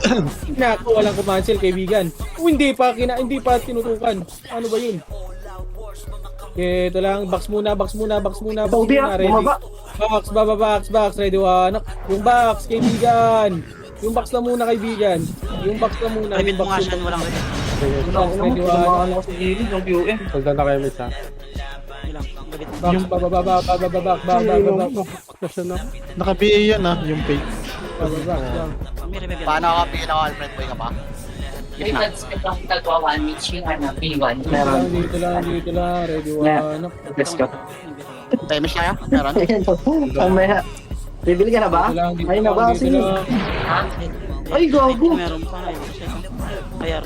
Naku, walang kumancel kaibigan. Hindi pa tinutukan. Ano ba yun? Okay, ito lang. Box muna. Kobe, ah, bumaba. Box. Ready, one up. Yung box, kaibigan. Yung box lang muna, kaibigan. Yung box lang muna. Limit mo nga siya, muna. walang limit. Yung box, ready, one up. Tumakan ako sa gilid yung QM. Soldan na kayo, miss ha. Box, bababa. Naka-BA yan ah, yung page. Paano ka pila ko, Alfred? Boy ka pa? Gitna. Meron. Dito lang. Ready, one up. Let's go. Emish kaya? Meron. Mamaya. Bibili ka na ba? Dito lang. Ay na ba? Sige. Ay, gago. Meron pa kayo. Kaya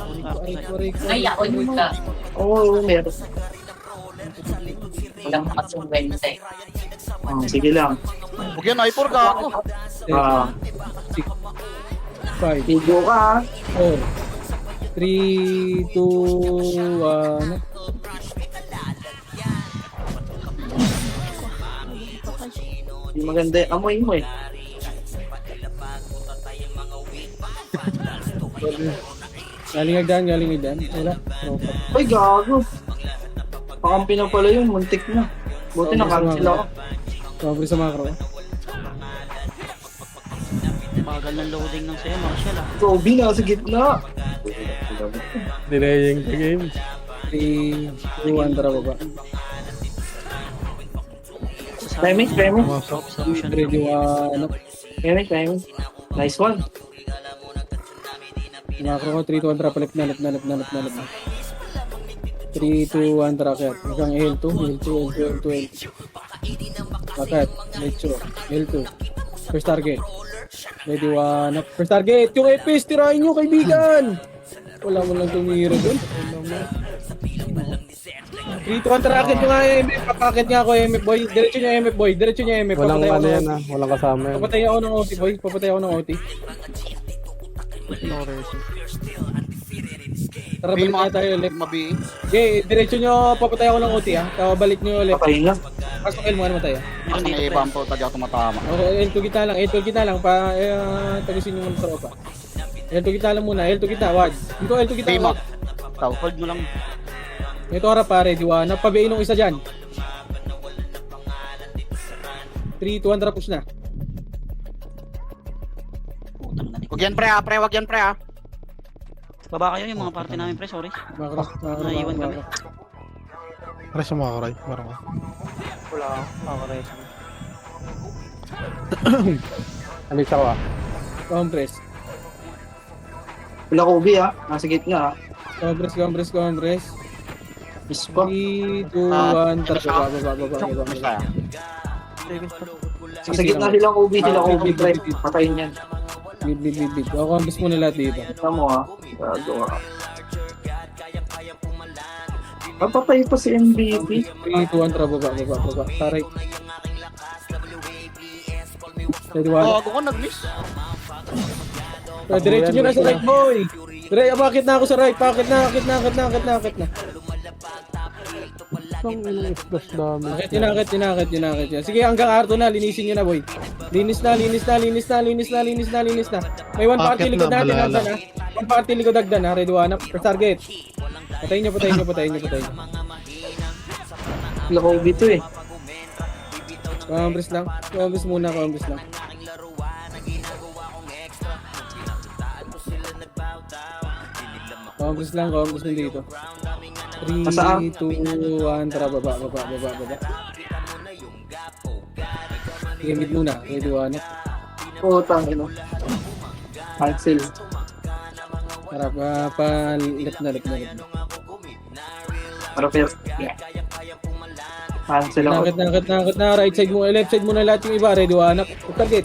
Ay, ako yung Oo, meron. Walang makasungwente. Sige lang. Huwag yan, I4 ka ako. 5, Bigo ka. 4, 3, 2, 1. Hindi maganda yung amoy mo eh. Galing agdan. Wala. Tropa. Ay, gago. Pakampi na pala yun, muntik na. Buti na-cancel ako. Sobre sa macro. bagal ng loading ng sa'yo, Marshall ah. Kobe na sa gitna. Delaying the game. 3, 2, 1, tara baba. Timing. Substitution. Ready, 1. Timing. Nice one. Macro ko, 3, 2, 1, tara. Palip na. 3, 2, 1, tara. Kaya hanggang L2. Akat. L2. First target. Ready, 1. First target. Yung EPS, tirahin nyo, kaibigan. Wala mo lang tumira doon. 3, 2, 1, tara. Akit nyo nga MF. Papakit nga ako MF boy. Diretso nyo MF boy. Walang Papatay ako ano ng yan OT. ah. Walang kasama yan. Papatay ako ng OT boy. Tara, balik na tayo ulit. Mabi. Okay, diretso nyo, papatay ako ng OT ah. Tapos balik nyo ulit. Patay na. Pasok L mo, ano matay ah. Mas nang ibang po, tadya tumatama. Okay, L2 kita lang, tagusin nyo muna sa tropa. L2 kita lang muna, L2 kita, wag. Dito L2 kita, Tama. wag. Tao, hold mo lang. Ito harap pare, diwa, napabiin ng isa dyan. 3, 2, 1, tara push na. Putang na. Huwag yan pre ah, wag yan pre ah. Baba kayo yung mga party namin, pre, sorry. Makro. Naiiwan kami. Press mo mga karay. Meron ka. Wala. Alis ako ah. Compress. Wala Kobe ah. Nasa gitna ah. Compress. Miss pa. 3, 2, 1, tara, baba. Basta. Sa gitna sila Kobe, pre. Patayin yan. Bid. Ako ang gusto mo na lahat dito. Kita mo ah. Gago ah. Papatay pa si MVP. 3, 2, 1, tara, baba. Taray. Ready, 1. Gago ko nag-miss. Diretso nyo na sa right, boy. Bakit na ako sa right? Bakit na? Splash damage. Tinakit yan. Sige, hanggang R2 na. Linisin nyo na, boy. Linis na. May one party Bakit likod na, natin. balala? Hagdan, ha? One party likod hagdan, ha? Ready, 1 up. First target. Patayin nyo. Wala Kobe to eh. Compress lang. Compress lang. Compress mo dito. 3, Masaan? 2, 1, tara, baba. Sige, mid muna. Ready, 1 up. Putang ino. Cancel. Tara, left na. Para fair. Cancel ako. Nakit na. Right side mo, left side mo na lahat yung iba. Ready, 1 up. Target.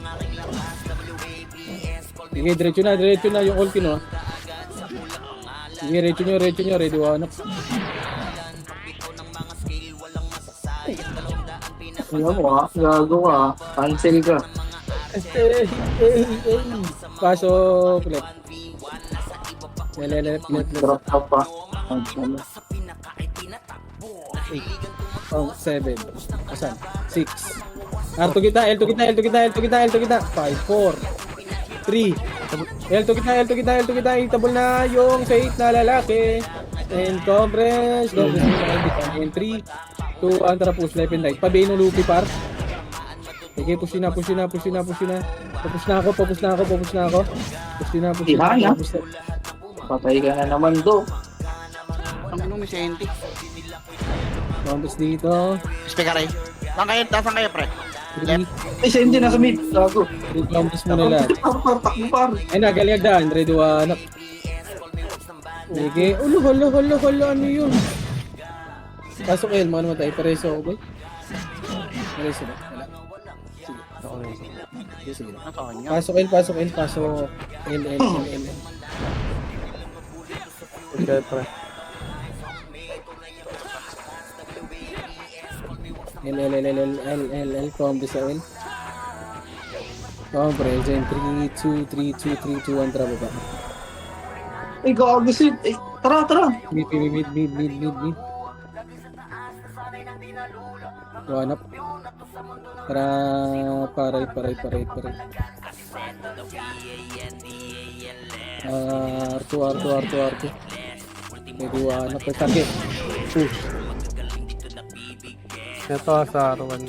Sige, diretso na yung ulti, no? Sige, diretso nyo. Ready, 1 up. Alam mo ah. Gago ka ah. Cancel ka. Pasok, left. Left. Drop ka pa. 7. Asan? 6. R2 kita. L2 kita. 5, 4, 3. L2 kita. Itabol na yung fate na lalaki. And compress. And 3, 2, 1, tara push left and right. Pabihin ng Luffy par. Sige, push na. Papush na ako. Push na. Patay ka na naman do. Ang ano, Miss Enti. Compress dito. Speaker eh. Saan kayo pre? 3, Ay, siya hindi nasa mid. Gago. compress mo na lahat. Takbo par. Ay na, galing agdaan. Ready, 1 up. Sige. Ulo, ano yun? Pasok yun, mga naman tayo. Pareso ako, boy. Pareso ba? Wala. Sige. Sige, sige. Ano sa kanya? Pasok L, pasok L, pasok L, L, L, L. Okay, pre. L, L, L, L, L, L, L, L, combo sa L. Pre, Zen, 3, 2, 3, 2, 3, 2, 1, traba ba? Ay, gago sit. Eh, tara, tara. Mid. One up. Paray. R2. Maybe one up. Target. Push. Ito sa R1.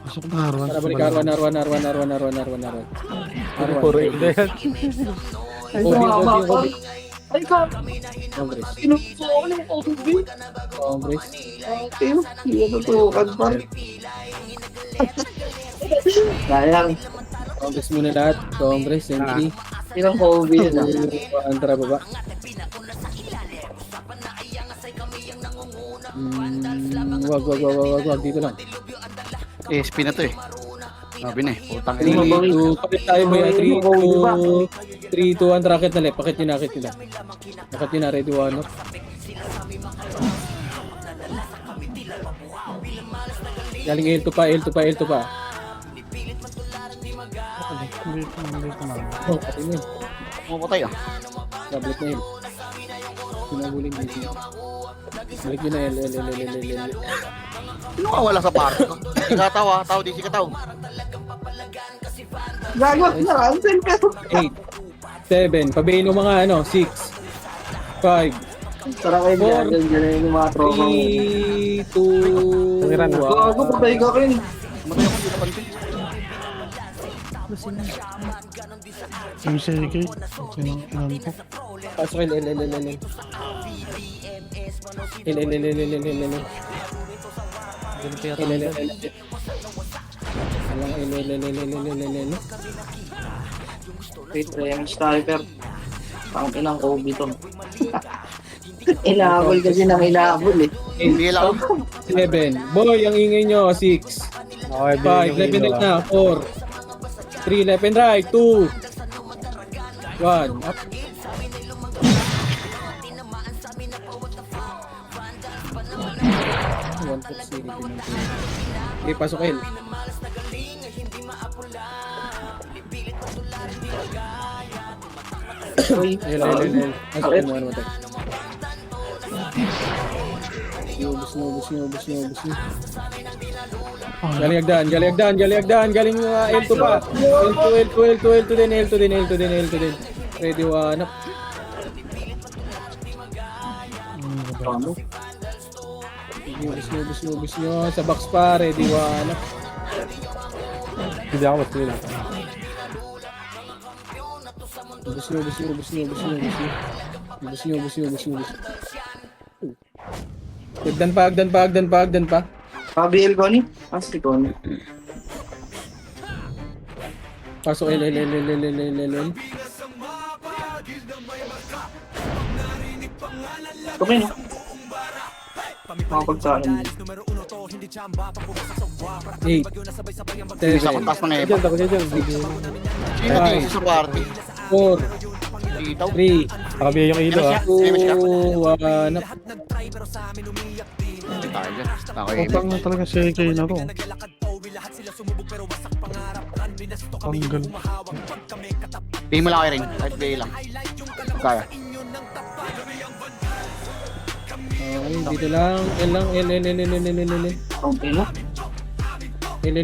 Pasok na Arwan. Tara, balik R1. Puro hindi yan. Ay, Obi. Ay, ka. Congress. Inupo ako ng OB. Congress. Ate, hindi na tutukan pa. Sayang. Congress muna lahat. Congress, entry. Ilang OB yun ah. Antara baba. Wag. Dito lang. SP na to eh. Sabi na eh. Putang 3, ina. 2, pakit tayo ba yan? 3, 2, 1, racket na left. Pakit nila. Pakit nila, ready, one up. Galing L2 pa. Hindi ko na. Oh, pati na yun. Pumapatay ah. Tablet na yun. Pinaguling dito. Balik yun na L. Sino ka wala sa party ko? Di ka tao ah. Di si ka tao. Gago na, cancel ka. 8, 7, pabayin mo mga 6, 5, Tara kayo dyan yung mga tropa mo. 3, 2, Tumira na. Gago, patay ka kayo. Matay ako, hindi napansin. Yung CK. Inan ko. pasok L. Ganun kaya Wait, Remy Sniper. Ang inang OB to. Inahabol kasi nang inahabol eh. Hindi lang. 7, boy, ang ingay nyo, 6, Okay, 5, left and right na, 4, 3, left and right, 2, 1, up. Okay, pasok L. L. Pasok mo, matay. Ubus niyo. Galing agdan. Galing L2 pa. L2 din. Ready, one up. Ubus niyo. Sa box pa, ready, one up. Hindi ako mas nila. Ubus niyo. Agdan pa. Pabiel ko ni? Pasti ko ni. Pasok L. Okay no? Mga pagsain. 8, Isa 7, kong taas ng Diyan, epa. tapos dyan. Sino dito sa party? 4, Dito. 3, Nakabiya yung ilo ah. 2, 1 up. Hindi tayo dyan. Okay. Utang na talaga CK na to. Tanggal. Pay mo lang kayo rin. Kahit pay lang. Kaya. Okay, dito lang. L lang. L. Okay no? L.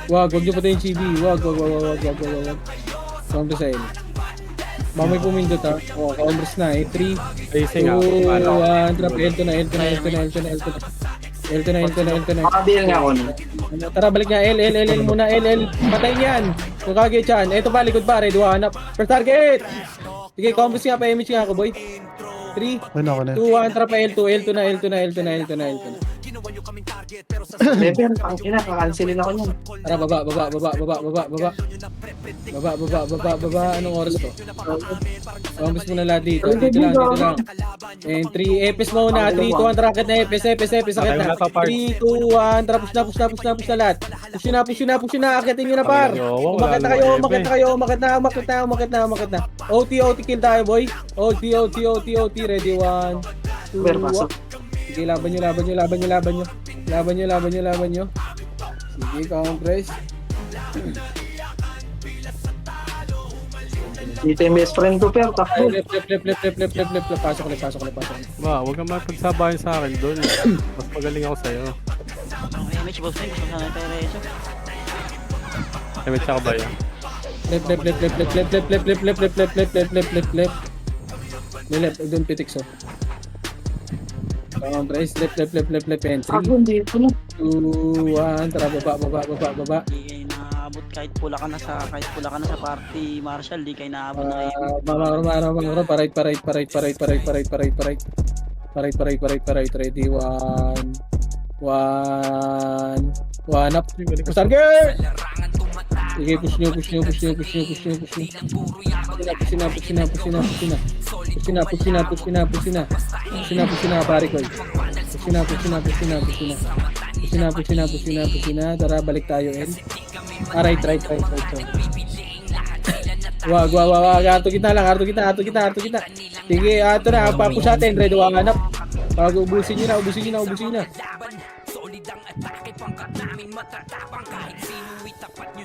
Wag nyo patayin chibi. Wag. Counter sa L. Baka may pumindot ha. O, counters na eh. 3, Racing 2, ah. 1, drop. L2 na. Pabiel nga ako ni. Tara, balik nga. L muna. L. Patayin yan. Kung kagay chan. Eto pa, likod pa. Ready, one up. First target! Sige, combos nga pa. Image nga ako, boy. 3, Ayun ako na. 2, 1, tara pa L2 na. Level, ang ina, kakansilin ako niyan. Tara, baba. Baba. Anong oras to? Vamos muna lahat dito. Dito lang. And 3, Epes muna. 3, 2, 1, rocket na Epes. Sakit na. 3, 2, 1, tara, push na lahat. Push na. Akitin nyo na, par. Umakit na. OT kill tayo, boy. OT. Ready, 1, 2, 1. Sige, laban nyo. Sige, compress. Dito yung best friend ko, pero takbo. Left. Pasok ulit. Ma, huwag kang mapagsabahin sa akin doon. Mas magaling ako sa'yo. Okay, Mitch, boss friend. Gusto sana tayo reso. Ay, may tsaka ba yan? Left. Doon pitik, so. Compress. Left, entry. Takbo, dito na. 2, 1, tara, baba. Di kayo naabot kahit pula ka na sa party, Marshall. Di kayo naabot na kayo. Mamaro, parait. Ready, 1 up. Target! Sige, push nyo. Push na, pare ko. Push na. Tara, balik tayo, El. Right. Wag. Arto kita. Sige, ato na. Papush natin. Ready, 1 up. Pag ubusin nyo na.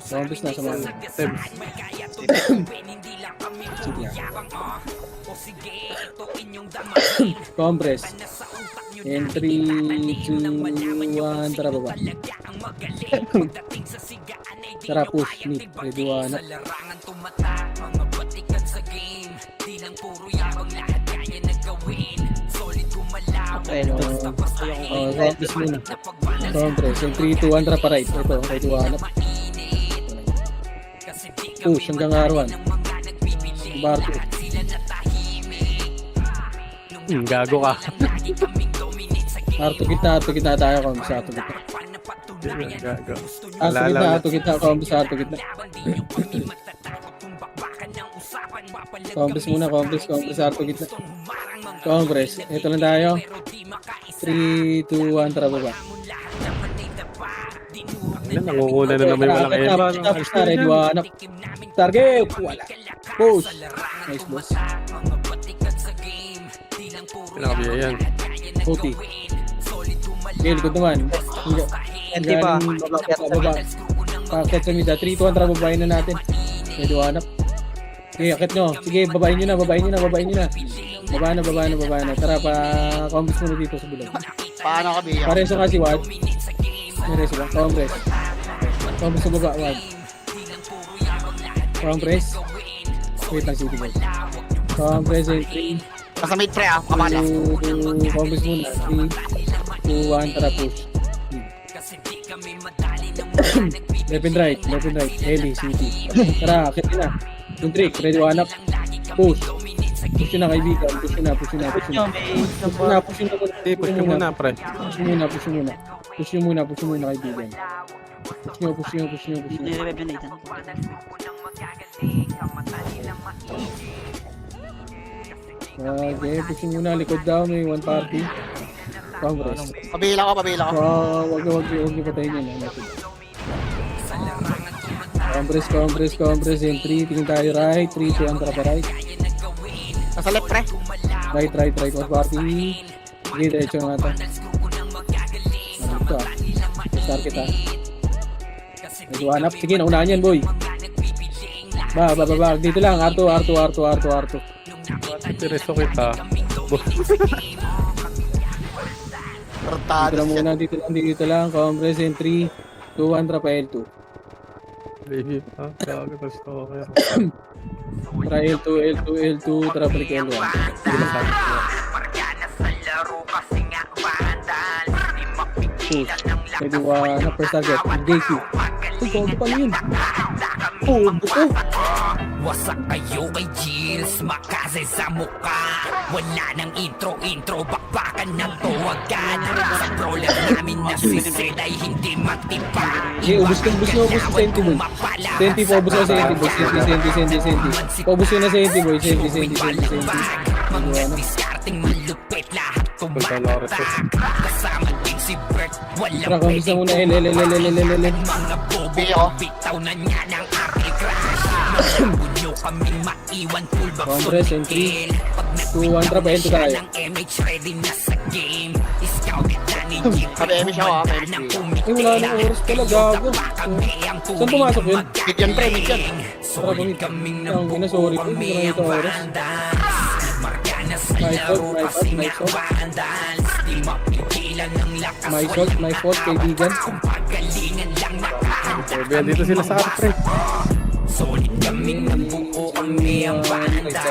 Zombies na sa mga steps. Compress. And 3, 2, 1, tara, baba. Tara, push, mid. Ready, 1 up. Zombies muna. Compress. And 3, 2, 1, tara, pa right. Ito, ready, 1 up. Push hanggang R1. Bar 2. Gago ka. Arto kita tayo kung sa arto kita. Gago. Arto kita kung sa arto kita. Compress muna, arto kita. Compress. Ito lang tayo. 3, 2, 1, tara, baba. Nangunguna na naman walang eba. Tapos na, ready, 1 up. Target! Wala. Push. Nice, boss. Pinakabiya yan. OT. Okay, likod naman. Hindi pa. Baba. Pakit sa mida. 3, 2, 1, tara, babayin na natin. Ready, 1 up. Okay, akit nyo. Sige, babayin nyo na. Baba na. Tara, pa-combis muna dito sa bilog. Paano ka, Bia? Pareso nga si Wad. Pareso lang. Compress. Compress sa baba, Wad. Compress. Wait lang, city guys. Compress, 3, Nasa mid pre ah, kamala. 2, compress muna. 3, 2, 1, tara, push. Left and right. Heli, city. Tara, akit na. Yung trick, ready, 1 up. Push. Push yun na, kaibigan. Push yun na. Push mo muna, pre. Push nyo muna, kaibigan. Push nyo. Nire-rev yun, Nathan. Okay, push nyo muna, likod daw, may 1 party. Congress. Pabila ko. Wag nyo patayin yan. Congress, and 3, tingin tayo right, 3, 2, 1, tara pa right. Nasa left pre. Right, 1 party. Sige, diretso nga ito. Ito ah. Start kita. Medyo 1 up. Sige, naunahan yan, boy. Ba. Dito lang. R2. Tireso kita. Tartado. Dito lang. Compress in 3, 2, 1, trapa L2. Baby, ha? Gago, stalker. Tara L2, trapa L1. Push. Pwede 1 up. First target. JQ. Uy, gago pa yun. Oh, buto. Wasak kayo kay Gills, makase sa muka. Wala nang intro, bakbakan na to agad. Sa brawler namin na si Zed ay hindi matipag. Okay, ubus na si Senti boy. Senti, paubos na si Senti boy. Senti. Paubos na si Senti boy. Senti. Mga diskarting malupit lahat tumatak. Kasama din si Bert, Tara, walang kabisa muna. mga bobo. Bitaw na niya ng aking crush. Bunyo kaming maiwan, full back Congress, entry. 2-1 trap, ento tayo. ng MH ready na sa game. Scouted na ni Jeep. Sabi, MH ako, MH. Wala nang oras pala, gago. Saan pumasok yun? Mid yan, pre, mid yan. Tara, bumit. Ang ina, sorry po. Hindi ko nakita oras. My fault, kaibigan. Kaya dito sila sa artre. Solid kaming buo kami ang banda.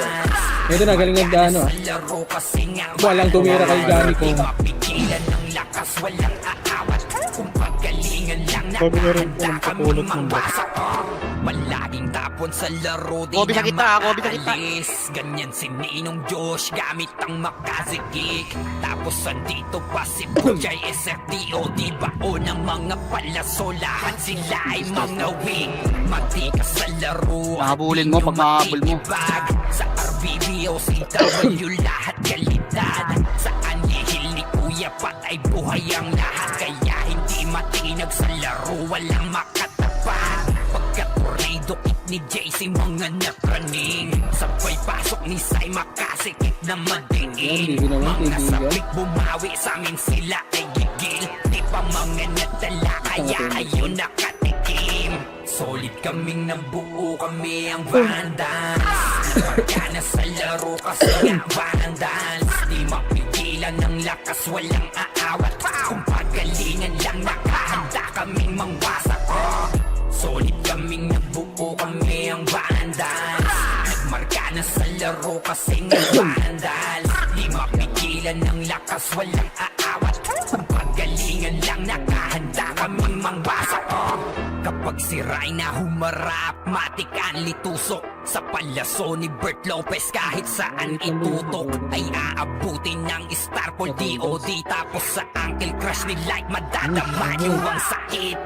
Ito na, galing nagdano ah. Laro kasi nga Walang tumira kay Gary ko. mapigilan ng lakas, walang aawat. Kung pagalingan lang Sabi na rin po ng nakahanda kapulot kami ng mangwasak. Malaging tapon sa laro, di Kobe sa na kita, Kobe sa kita. maalis. Ganyan si Ninong Josh gamit ang makazikik. Tapos andito pa si Bujay SFDO, di ba o ng mga palaso, lahat sila ay mga wing. Matikas sa laro, Mahabulin mo pag mahabol mo. bag. Sa RBBO, CW, lahat kalidad. Sa anihil ni Kuya Pat ay buhay ang lahat. Kaya hindi matinag sa laro, walang makatapat. Pagka-tornado kick ni JC, mga napraning. Sabay pasok ni Sai, makasikip na madiin. Yan, di naman, Mga kaibigan. sabik bumawi sa amin, sila ay gigil. Di pa mga nadala, kaya ayun nakatikim. Solid kaming nabuo, kami ang vandals. Pagka na sa laro kasi nga vandals. Di mapigilan ng lakas, walang aawat. Kung pagalingan lang nakahanda kaming mangwasak. Solid kaming nabuo, kami ang vandals. Nagmarka na sa laro kasi nga vandals. Di mapigilan ng lakas, walang aawat. Kung pagalingan lang nakahanda kaming mangwasak. Kapag si Rayna humarap, matikan litusok. Sa palaso ni Bert Lopez, kahit saan itutok ay aabutin ng Starport DOD. Tapos sa Uncle Crush ni Light, madadama niyo ang sakit.